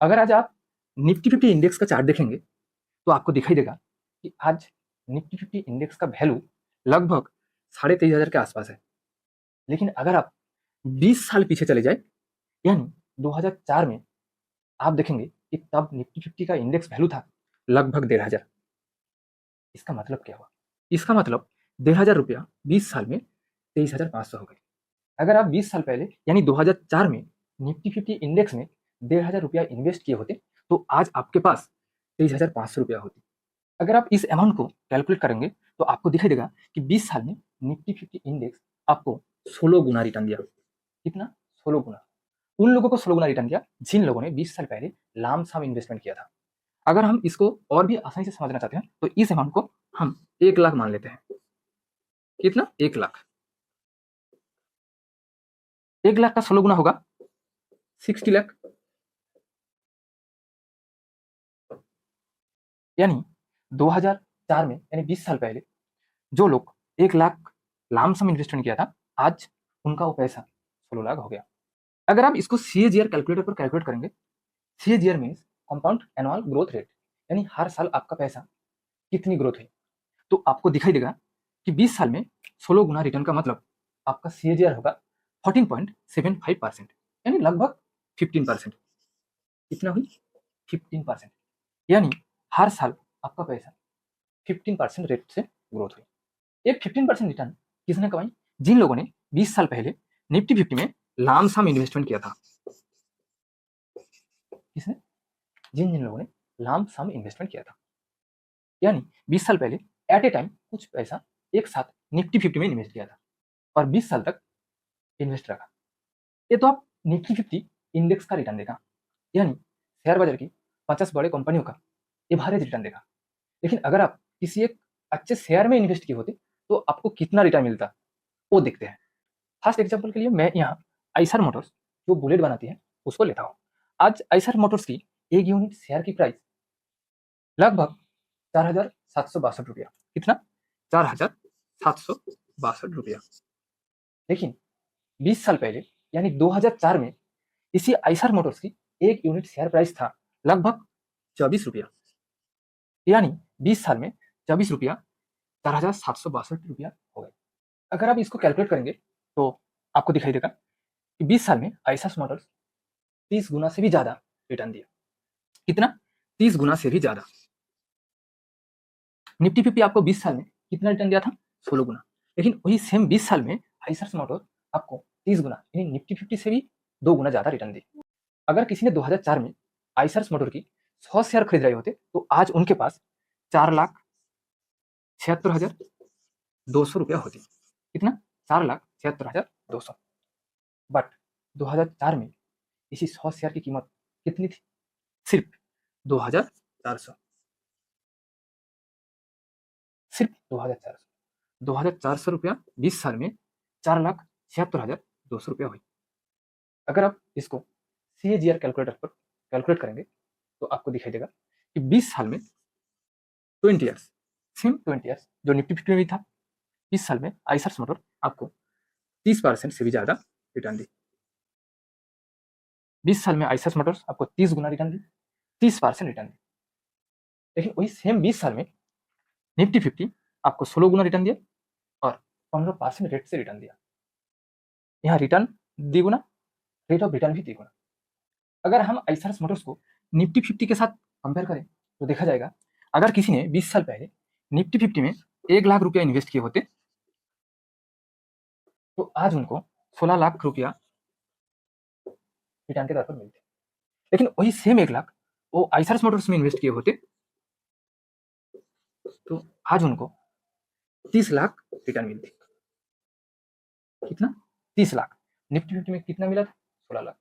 अगर आज आप निफ्टी 50 इंडेक्स का चार्ट देखेंगे तो आपको दिखाई देगा कि आज निफ्टी 50 इंडेक्स का वैल्यू लगभग 23,500 के आसपास है। लेकिन अगर आप 20 साल पीछे चले जाए यानी 2004 में आप देखेंगे कि तब निफ्टी 50 का इंडेक्स वैल्यू था लगभग 1,500। इसका मतलब क्या हुआ? इसका मतलब 1,500 रुपया 20 साल में 23,500 हो गए। अगर आप 20 साल पहले यानी 2004 में निफ्टी 50 इंडेक्स में 1,500 रुपया इन्वेस्ट किए होते तो आज आपके पास 23,500 रुपया होती। अगर आप इस अमाउंट को कैलकुलेट करेंगे तो आपको दिखाई देगा कि 20 साल में निफ्टी 50 इंडेक्स आपको 16 गुना रिटर्न दिया। कितना? 16 गुना। उन लोगों को 16 गुना रिटर्न दिया जिन लोगों ने 20 साल पहले लामसाम इन्वेस्टमेंट किया था। अगर हम इसको और भी आसानी से समझना चाहते हैं तो इस अमाउंट को हम 1 लाख मान लेते हैं। कितना? 1 लाख। 1 लाख का 16 गुना होगा 60 लाख। यानी 2004 में यानी 20 साल पहले जो लोग 1 लाख लामसम इन्वेस्टमेंट किया था आज उनका वो पैसा 16 लाख हो गया। अगर आप इसको CAGR कैलकुलेटर पर कैलकुलेट करेंगे, CAGR means compound annual growth rate, यानी हर साल आपका पैसा कितनी ग्रोथ है, तो आपको दिखाई देगा कि 20 साल में 16 गुना रिटर्न का मतलब आपका CAGR होगा 14.75%, यानी लगभग 15%। कितना हुई? 15%। यानी हर साल आपका पैसा 15% रेट से ग्रोथ हुई। एक 15% रिटर्न किसने कमाई? जिन लोगों ने 20 साल पहले निफ्टी 50 में लामसाम इन्वेस्टमेंट किया था। किसने? जिन जिन लोगों ने लामसाम इन्वेस्टमेंट किया था, यानी 20 साल पहले एट ए टाइम कुछ पैसा एक साथ निफ्टी 50 में इन्वेस्ट किया था और 20 साल तक इन्वेस्ट रखा। ये तो आप निफ्टी 50 इंडेक्स का रिटर्न देखा, यानी शेयर बाजार की 50 बड़े कंपनियों का एवरेज रिटर्न देखा। लेकिन अगर आप किसी एक अच्छे शेयर में इन्वेस्ट किए होते तो आपको कितना रिटर्न मिलता वो देखते हैं। फर्स्ट एग्जाम्पल के लिए मैं यहाँ आइसर मोटर्स जो बुलेट बनाती है उसको लेता हूँ। आज आइसर मोटर्स की एक यूनिट शेयर की प्राइस लगभग 4,762 रुपया। कितना? 4,762 रुपया। लेकिन 20 साल पहले यानी 2004 में इसी आइसर मोटर्स की एक यूनिट शेयर प्राइस था लगभग 24 रुपया। यानी 20 साल में 24 रुपया 4,762 रुपया हो गए। अगर आप इसको कैलकुलेट करेंगे तो आपको दिखाई देगा कि 20 साल में आइसर मोटर्स 30 गुना से भी ज्यादा रिटर्न दिया। कितना? 30 गुना से भी ज्यादा। निफ्टी 50 आपको 20 साल में कितना रिटर्न दिया था? 16 गुना। लेकिन वही सेम 20 साल में आइसर मोटर आपको 30 गुना यानी निफ्टी 50 से भी 2 गुना ज्यादा रिटर्न दी। अगर किसी ने 2004 में आइसर मोटर की 100 शेयर खरीद रहे होते तो आज उनके पास 4,76,200 रुपया होती। कितना? 4,76,200। बट 2004 में इसी 100 शेयर की कीमत कितनी थी? सिर्फ 2,400। सिर्फ 2,400। 2,400 रुपया 20 साल में 4,76,200 रुपया हुई। अगर आप इसको CAGR कैलकुलेटर पर कैलकुलेट करेंगे तो आपको दिखाई देगा कि 20 साल में 20 ईयर्स, सेम 20 ईयर्स जो निफ्टी 50 में भी था, 20 साल में आइसर मोटर आपको 30% से भी ज्यादा रिटर्न दी। 20 साल में आइसर मोटर्स आपको 30 गुना रिटर्न दी, 30% रिटर्न दी। लेकिन वही सेम 20 साल में निफ्टी 50 आपको 16 गुना रिटर्न दिया और 15% रेट से रिटर्न दिया। यहाँ रिटर्न द्विगुना, रेट ऑफ रिटर्न भी द्विगुना। अगर हम आइसर मोटर्स को निफ्टी 50 के साथ कंपेयर करें तो देखा जाएगा अगर किसी ने 20 साल पहले निफ्टी 50 में 1 लाख रुपया इन्वेस्ट किए होते तो आज उनको 16 लाख रुपया रिटर्न के तौर पर मिलते। लेकिन वही सेम 1 लाख वो आइसर मोटर्स में इन्वेस्ट किए होते तो आज उनको 30 लाख रिटर्न मिलती। कितना? 30 लाख। निफ्टी 50 में कितना मिला था? 16 लाख।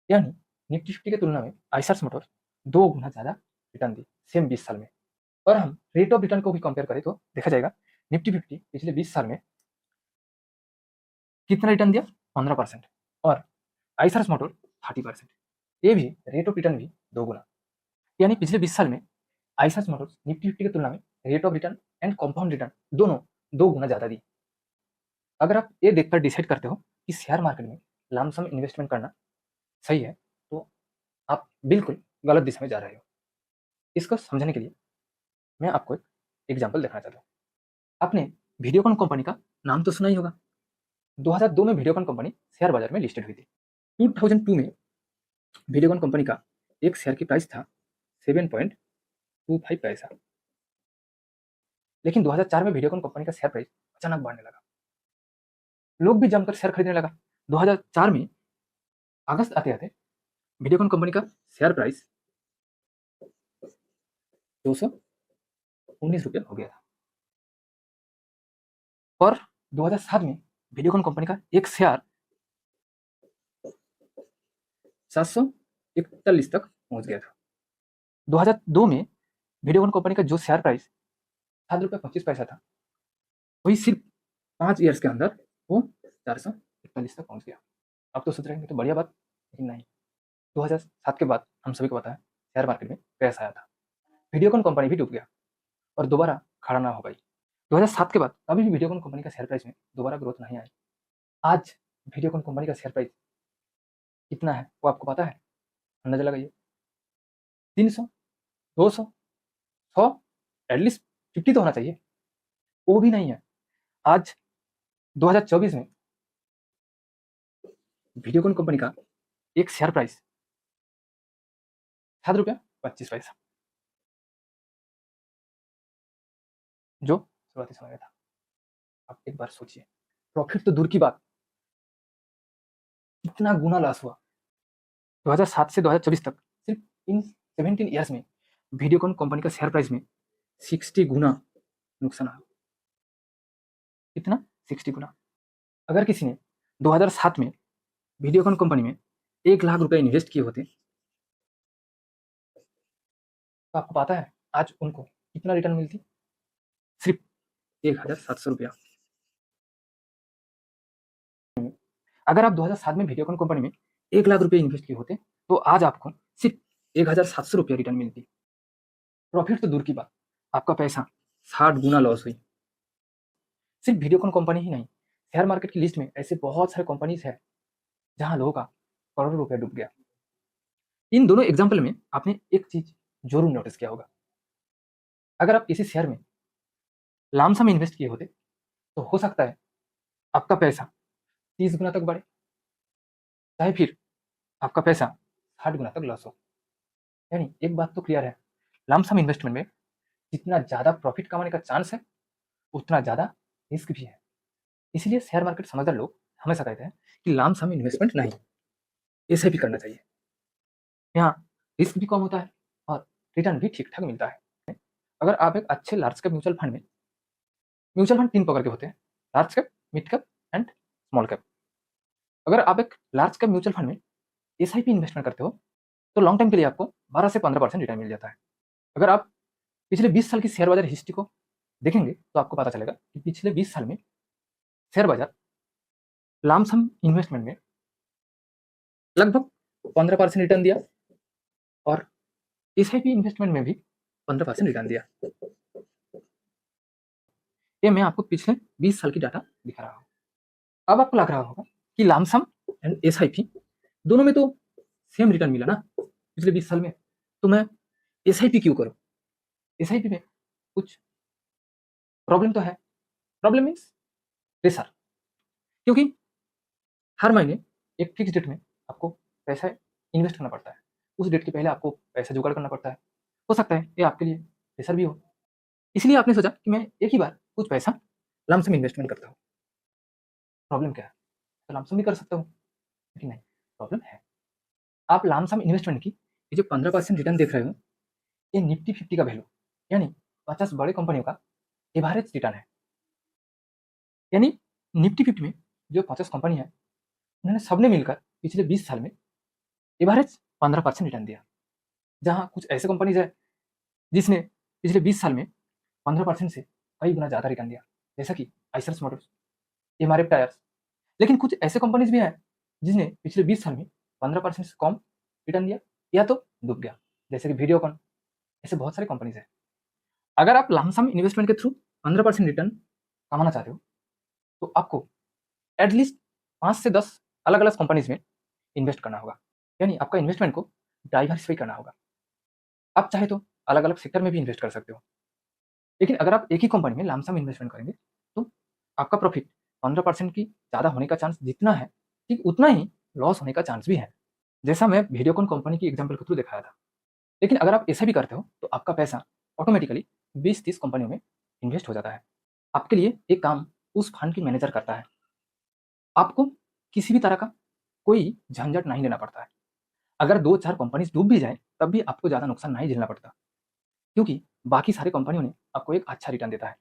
यानी निफ्टी 50 की तुलना में आइसर मोटर्स 2 गुना ज्यादा रिटर्न दी सेम 20 साल में। और हम रेट ऑफ रिटर्न को भी कंपेयर करें तो देखा जाएगा निफ्टी 50 पिछले 20 साल में कितना रिटर्न दिया? 15% और आइसर मोटर 30%। ये भी रेट ऑफ रिटर्न भी 2 गुना। यानी पिछले 20 साल में आइसर मोटर्स निफ्टी 50 की तुलना में rate of return and compound return दोनों 2 गुना ज्यादा दी। अगर आप ये देखकर डिसाइड करते हो कि शेयर मार्केट में लमसम इन्वेस्टमेंट करना सही है तो आप बिल्कुल गलत दिशा में जा रहे हो। इसको समझने के लिए मैं आपको एक एग्जाम्पल दिखाना चाहता हूँ। आपने वीडियोकॉन कंपनी का नाम तो सुना ही होगा। 2002 में वीडियोकॉन कंपनी शेयर बाजार में लिस्टेड हुई थी। 2002 में वीडियोकॉन कंपनी का एक शेयर की प्राइस था 7.25 पैसा। लेकिन 2004 में वीडियोकॉन कंपनी का शेयर प्राइस अचानक बढ़ने लगा, लोग भी जमकर शेयर खरीदने लगा। 2004 में अगस्त आते आते वीडियोकॉन कंपनी का शेयर प्राइस 219 रुपये हो गया था। और 2007 में वीडियोकॉन कंपनी का एक शेयर 741 तक पहुंच गया था। 2002 में वीडियोकॉन कंपनी का जो शेयर प्राइस 7.25 रुपये था, वही सिर्फ 5 ईयर्स के अंदर वो 441 तक पहुंच गया। अब तो सोच रहे हैं तो बढ़िया बात, लेकिन नहीं। 2007 के बाद हम सभी को पता है शेयर मार्केट में क्रैश आया था, वीडियोकॉन कंपनी भी डूब गया और दोबारा खड़ा ना हो गई। 2007 के बाद कभी भी वीडियोकॉन कंपनी का शेयर प्राइस में दोबारा ग्रोथ नहीं आई। आज वीडियोकॉन कंपनी का शेयर प्राइस कितना है वो आपको पता है? अंदाजा लगाइए। 300, 200, 100, एटलीस्ट 50 तो होना चाहिए, वो भी नहीं है। आज 2024 में वीडियोकॉन कंपनी का एक शेयर प्राइस 7.25 रुपया जो शुरुआती समय में था। आप एक बार सोचिए, प्रॉफिट तो दूर की बात, कितना गुना लॉस हुआ। 2007 से 2024 तक सिर्फ इन 17 ईयर्स में वीडियोकॉन कंपनी का शेयर प्राइस में 60 गुना नुकसान हुआ। कितना? 60 गुना। अगर किसी ने 2007 में वीडियोकॉन कंपनी में 1 लाख रुपए इन्वेस्ट किए होते तो आपको पता है आज उनको कितना रिटर्न मिलती? सिर्फ 1,700 रुपया। अगर आप 2007 में वीडियोकॉन कंपनी में 1 लाख रुपए इन्वेस्ट किए होते तो आज आपको सिर्फ 1,700 रुपया रिटर्न मिलती। प्रॉफिट तो दूर की बात, आपका पैसा 60 गुना लॉस हुई। सिर्फ वीडियोकॉन कंपनी ही नहीं, शेयर मार्केट की लिस्ट में ऐसे बहुत सारे कंपनीज है जहां लोगों का करोड़ों रुपया डूब गया। इन दोनों एग्जाम्पल में आपने एक चीज जरूर नोटिस किया होगा, अगर आप किसी शेयर में लामसम इन्वेस्ट किए होते तो हो सकता है आपका पैसा 30 गुना तक बढ़े, चाहे फिर आपका पैसा 60 गुना तक लॉस हो। यानी एक बात तो क्लियर है, लामसम इन्वेस्टमेंट में जितना ज्यादा प्रॉफिट कमाने का चांस है उतना ज्यादा रिस्क भी है। इसलिए शेयर मार्केट समझदार लोग हमेशा कहते हैं कि लामसम इन्वेस्टमेंट नहीं, ऐसे भी करना चाहिए। यहाँ रिस्क भी कम होता है और रिटर्न भी ठीक ठाक मिलता है। अगर आप एक अच्छे लार्ज कैप म्यूचुअल फंड में, म्यूचुअल फंड 3 प्रकार के होते हैं, large cap, mid cap and small cap. अगर आप एक लार्ज कैप म्यूचुअल फंड में एसआईपी इन्वेस्टमेंट करते हो तो लॉन्ग टाइम के लिए आपको 12 से 15% रिटर्न मिल जाता है। अगर आप पिछले 20 साल की शेयर बाजार हिस्ट्री को देखेंगे तो आपको पता चलेगा कि पिछले 20 साल में शेयर बाजार लामसम इन्वेस्टमेंट में लगभग 15% रिटर्न दिया और एसआईपी इन्वेस्टमेंट में भी 15% रिटर्न दिया। ये मैं आपको पिछले 20 साल की डाटा दिखा रहा हूँ। अब आपको लग रहा होगा कि लामसम एंड एसआईपी दोनों में तो सेम रिटर्न मिला ना पिछले 20 साल में, तो मैं एसआईपी क्यों करूं? एसआईपी में कुछ प्रॉब्लम तो है। प्रॉब्लम मीन्स प्रेशर, क्योंकि हर महीने एक फिक्स डेट में आपको पैसा इन्वेस्ट करना पड़ता है, उस डेट के पहले आपको पैसा जुगाड़ करना पड़ता है। हो सकता है ये आपके लिए प्रेशर भी हो, इसलिए आपने सोचा कि मैं एक ही बार कुछ पैसा लमसम इन्वेस्टमेंट करता हूँ। प्रॉब्लम क्या है? तो लमसम भी कर सकता हूँ, लेकिन नहीं, प्रॉब्लम है। आप लमसम इन्वेस्टमेंट की ये जो 15% रिटर्न देख रहे हो, ये निफ्टी 50 का वैल्यू यानी 50 बड़े कंपनियों का एवरेज रिटर्न है। यानी निफ्टी 50 में जो 50 कंपनी है उन्होंने सबने मिलकर पिछले 20 साल में एवरेज 15% रिटर्न दिया। जहां कुछ ऐसे कंपनीज है जिसने पिछले 20 साल में 15% से कई गुना ज्यादा रिटर्न दिया, जैसा कि आइसर्स मोटर्स, एमआरएफ टायर्स। लेकिन कुछ ऐसे कंपनीज भी हैं जिसने पिछले 20 साल में 15% से कम रिटर्न दिया या तो डूब गया, जैसे कि वीडियोकॉन। ऐसे बहुत सारे कंपनीज है। अगर आप लमसम इन्वेस्टमेंट के थ्रू 15% रिटर्न कमाना चाहते हो तो आपको एटलीस्ट 5 से 10 अलग अलग कंपनीज में इन्वेस्ट करना होगा। यानी आपका इन्वेस्टमेंट को डाइवर्सिफाई करना होगा। आप चाहे तो अलग अलग सेक्टर में भी इन्वेस्ट कर सकते हो। लेकिन अगर आप एक ही कंपनी में लमसम इन्वेस्टमेंट करेंगे तो आपका प्रॉफिट 15% की ज़्यादा होने का चांस जितना है, ठीक उतना ही लॉस होने का चांस भी है, जैसा मैं वीडियोकॉन कंपनी की एग्जाम्पल के थ्रू दिखाया था। लेकिन अगर आप ऐसे भी करते हो तो आपका पैसा ऑटोमेटिकली 20-30 कंपनियों में इन्वेस्ट हो जाता है। आपके लिए एक काम उस फंड की मैनेजर करता है। आपको किसी भी तरह का कोई झंझट नहीं लेना पड़ता है। अगर 2-4 कंपनीज डूब भी जाए तब भी आपको ज़्यादा नुकसान नहीं झेलना पड़ता, क्योंकि बाकी सारी कंपनियों ने आपको एक अच्छा रिटर्न देता है।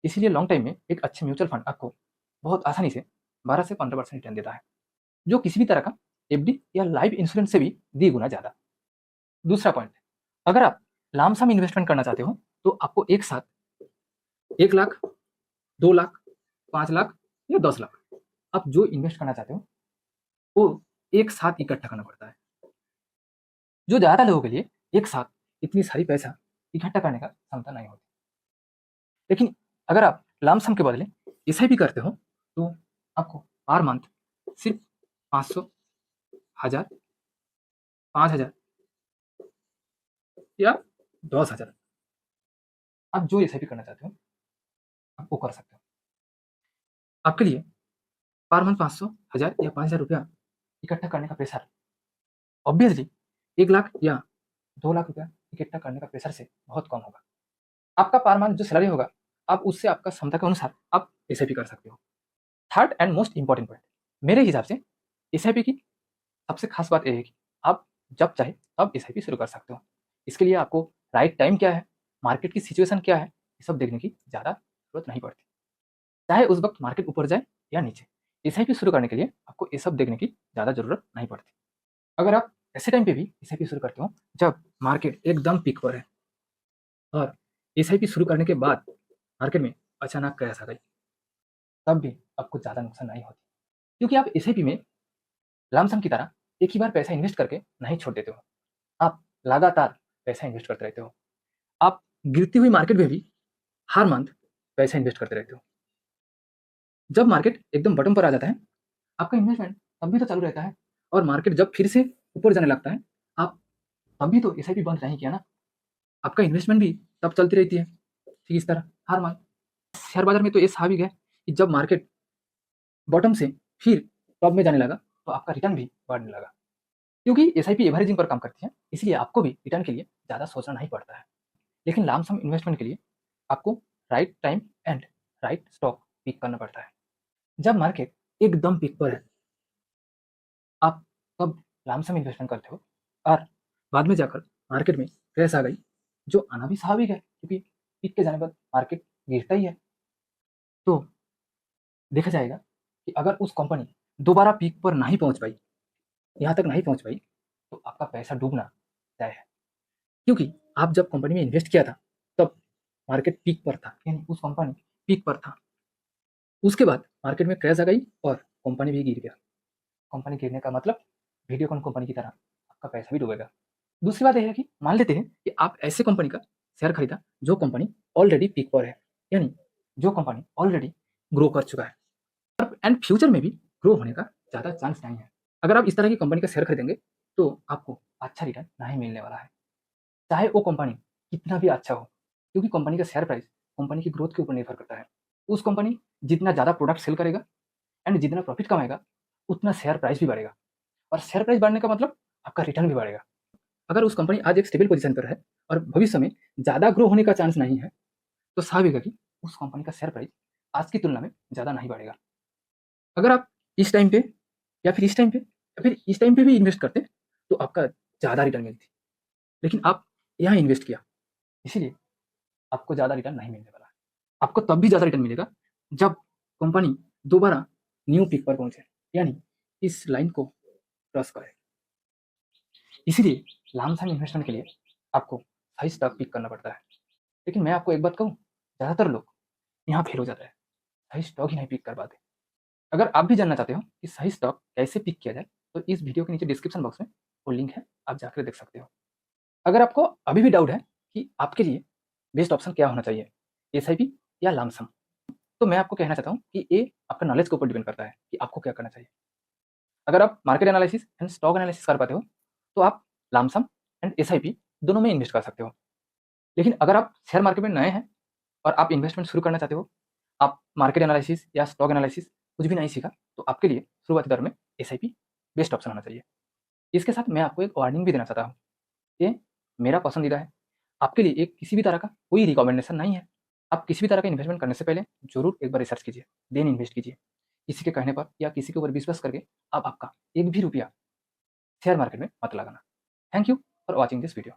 इसीलिए लॉन्ग टाइम में एक अच्छे म्यूचुअल फंड आपको बहुत आसानी से 12 से 15% रिटर्न देता है, जो किसी भी तरह का एफडी या लाइफ इंश्योरेंस से भी 10 गुना ज़्यादा। दूसरा पॉइंट, अगर आप लामसम इन्वेस्टमेंट करना चाहते हो तो आपको एक साथ 1 लाख, 2 लाख, 5 लाख या 10 लाख, आप जो इन्वेस्ट करना चाहते हो वो एक साथ इकट्ठा करना पड़ता है। जो ज़्यादा लोगों के लिए एक साथ इतनी सारी पैसा इकट्ठा करने का क्षमता नहीं होती। लेकिन अगर आप लमसम के बदले एसआईपी करते हो तो आपको पर मंथ सिर्फ 500, 1000, 5000 या 10,000, आप जो एसआईपी करना चाहते हो आप वो कर सकते हो। आपके लिए पर मंथ 500, 1000 या 5000 रुपया इकट्ठा करने का प्रेशर ऑब्वियसली 1 लाख या 2 लाख रुपया इकट्ठा करने का प्रेशर से बहुत कम होगा। आपका पर मंथ जो सैलरी होगा, आप उससे आपका क्षमता के अनुसार आप एसआईपी कर सकते हो। Third and most important point, मेरे हिसाब से एसआईपी की सबसे खास बात यह है कि आप जब चाहे तब एसआईपी शुरू कर सकते हो। इसके लिए आपको राइट टाइम क्या है, मार्केट की सिचुएशन क्या है, ये सब देखने की ज़्यादा जरूरत नहीं पड़ती। चाहे उस वक्त मार्केट ऊपर जाए या नीचे, एसआईपी शुरू करने के लिए आपको ये सब देखने की ज़्यादा जरूरत नहीं पड़ती। अगर आप ऐसे टाइम पे भी एसआईपी शुरू करते हो जब मार्केट एकदम पीक पर है और एसआईपी शुरू करने के बाद मार्केट में अचानक क्रैश आ गई, तब भी आपको ज़्यादा नुकसान नहीं होती, क्योंकि आप एसआईपी में लमसम की तरह एक ही बार पैसा इन्वेस्ट करके नहीं छोड़ देते हो। आप लगातार पैसा इन्वेस्ट करते रहते हो। आप गिरती हुई मार्केट में भी हर मंथ पैसा इन्वेस्ट करते रहते हो। जब मार्केट एकदम बटन पर आ जाता है, आपका इन्वेस्टमेंट तब भी तो चालू रहता है, और मार्केट जब फिर से ऊपर जाने लगता है, आप तब भी तो एसआईपी बंद नहीं किया ना, आपका इन्वेस्टमेंट भी तब चलती रहती है। ठीक इस तरह हर मंथ शेयर बाजार में तो ये साबित है कि जब मार्केट बॉटम से फिर टॉप में जाने लगा तो आपका रिटर्न भी बढ़ने लगा, क्योंकि एसआईपी एवरेजिंग पर काम करती है, इसलिए आपको भी रिटर्न के लिए ज़्यादा सोचना नहीं पड़ता है। लेकिन लमसम इन्वेस्टमेंट के लिए आपको right time and right stock pick करना पड़ता है। जब मार्केट एकदम पीक पर है, आप तब लमसम इन्वेस्टमेंट करते हो, और बाद में जाकर मार्केट में क्रैश आ गई, जो आना भी स्वाभाविक है क्योंकि पीक के जाने बाद मार्केट गिरता ही है। तो देखा जाएगा कि अगर उस कंपनी दोबारा पीक पर नहीं पहुंच पाई, यहाँ तक नहीं पहुंच पाई, तो आपका पैसा डूबना तय है, क्योंकि आप जब कंपनी में इन्वेस्ट किया था तब मार्केट पीक पर था, यानी उस कंपनी पीक पर था। उसके बाद मार्केट में क्रैश आ गई और कंपनी भी गिर गया। कंपनी गिरने का मतलब वीडियोकॉन कंपनी की तरह आपका पैसा भी डूबेगा। दूसरी बात यह है कि मान लेते हैं कि आप ऐसे कंपनी का शेयर खरीदा जो कंपनी ऑलरेडी पीक पर है, यानी जो कंपनी ऑलरेडी ग्रो कर चुका है एंड फ्यूचर में भी ग्रो होने का ज़्यादा चांस नहीं है। अगर आप इस तरह की कंपनी का शेयर खरीदेंगे तो आपको अच्छा रिटर्न नहीं मिलने वाला है, चाहे वो कंपनी कितना भी अच्छा हो, क्योंकि कंपनी का शेयर प्राइस कंपनी की ग्रोथ के ऊपर निर्भर करता है। उस कंपनी जितना ज़्यादा प्रोडक्ट सेल करेगा एंड जितना प्रॉफिट कमाएगा, उतना शेयर प्राइस भी बढ़ेगा, और शेयर प्राइस बढ़ने का मतलब आपका रिटर्न भी बढ़ेगा। अगर उस कंपनी आज एक स्टेबल पोजीशन पर है और भविष्य में ज़्यादा ग्रो होने का चांस नहीं है, तो स्वाभाविक है कि उस कंपनी का शेयर प्राइस आज की तुलना में ज़्यादा नहीं बढ़ेगा। अगर आप इस टाइम पे या फिर इस टाइम पे या फिर इस टाइम पे भी इन्वेस्ट करते तो आपका ज़्यादा रिटर्न मिलती, लेकिन आप यहाँ इन्वेस्ट किया, इसीलिए आपको ज़्यादा रिटर्न नहीं मिलने वाला है। आपको तब भी ज़्यादा रिटर्न मिलेगा जब कंपनी दोबारा न्यू पीक पर पहुंचे, यानी इस लाइन को क्रॉस करे। इसीलिए लॉन्ग टर्म इन्वेस्टमेंट के लिए आपको सही स्टॉक पिक करना पड़ता है। लेकिन मैं आपको एक बात कहूँ, ज़्यादातर लोग यहाँ फेल हो जाता है, सही स्टॉक ही नहीं पिक कर पाते। अगर आप भी जानना चाहते हो कि सही स्टॉक कैसे पिक किया जाए, तो इस वीडियो के नीचे डिस्क्रिप्शन बॉक्स में वो लिंक है, आप जाकर देख सकते हो। अगर आपको अभी भी डाउट है कि आपके लिए बेस्ट ऑप्शन क्या होना चाहिए, एसआईपी या लमसम, तो मैं आपको कहना चाहता हूँ कि ये आपका नॉलेज के ऊपर डिपेंड करता है कि आपको क्या करना चाहिए। अगर आप market analysis and stock analysis कर पाते हो तो आप लमसम एंड एसआईपी दोनों में इन्वेस्ट कर सकते हो। लेकिन अगर आप शेयर मार्केट में नए हैं और आप इन्वेस्टमेंट शुरू करना चाहते हो, आप मार्केट एनालिसिस या स्टॉक एनालिसिस कुछ भी नहीं सीखा, तो आपके लिए शुरुआती दौर में एसआईपी बेस्ट ऑप्शन होना चाहिए। इसके साथ मैं आपको एक वार्निंग भी देना चाहता हूँ, ये मेरा पसंदीदा है, आपके लिए एक किसी भी तरह का कोई रिकमेंडेशन नहीं है। आप किसी भी तरह का इन्वेस्टमेंट करने से पहले ज़रूर एक बार रिसर्च कीजिए, देन इन्वेस्ट कीजिए। किसी के कहने पर या किसी के ऊपर विश्वास करके आप आपका एक भी रुपया शेयर मार्केट में मत लगाना। Thank you for watching this video.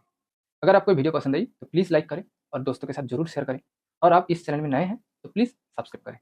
अगर आपको वीडियो पसंद आई तो प्लीज़ लाइक करें और दोस्तों के साथ ज़रूर शेयर करें, और आप इस चैनल में नए हैं तो प्लीज़ सब्सक्राइब करें।